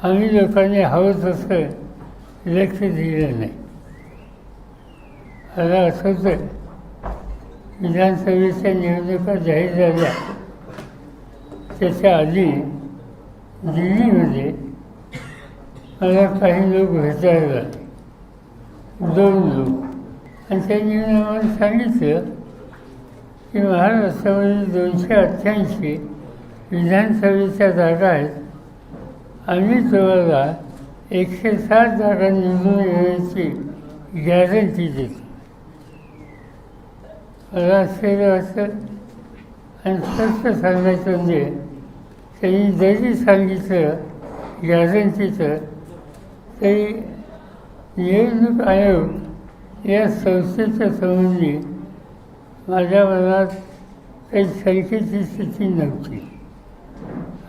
आम्ही लोकांनी हवं तसं लक्ष दिलं नाही. आता असंच आहे, विधानसभेच्या निवडणुका जाहीर झाल्या त्याच्या आधी दिल्लीमध्ये मला काही लोक भेटायला आले, 2 लोक, आणि त्यांनी आम्हाला सांगितलं की महाराष्ट्रामध्ये 288 विधानसभेच्या जागा आहेत, आम्ही तुम्हाला 107 जागा निवडून येण्याची गॅरंटी देतो. मला आश्चर्य वाटतं आणि स्पष्ट सांगायचं म्हणजे त्यांनी जरी सांगितलं गॅरंटीचं तरी निवडणूक आयोग या संस्थेच्या संबंधी माझ्या मनात काही शंकेची स्थिती नव्हती.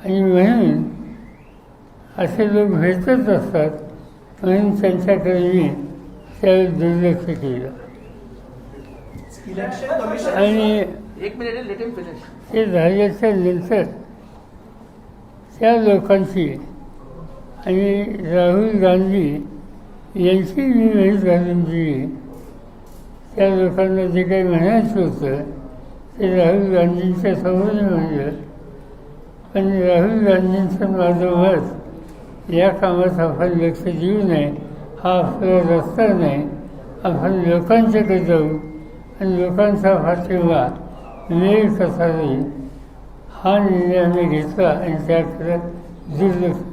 आणि म्हणून असे लोक भेटत असतात म्हणून त्यांच्याकडे मी त्यावेळी दुर्लक्ष केलं. आणि ते झाल्याच्या नंतर त्या लोकांची आणि राहुल गांधी यांची मी वेळ घालून दिली. त्या लोकांना जे काही म्हणायचं होतं ते राहुल गांधींच्या समोर म्हणलं, पण राहुल गांधींचं माझं मत या कामात आपण लक्ष देऊ नये, हा आपला रस्ता नाही. आपण लोकांच्याकडे जाऊ आणि लोकांचा पाठिंबा मिळेल कसा जाईल हा निर्णय आम्ही घेतला आणि त्याकडे दुर्लक्ष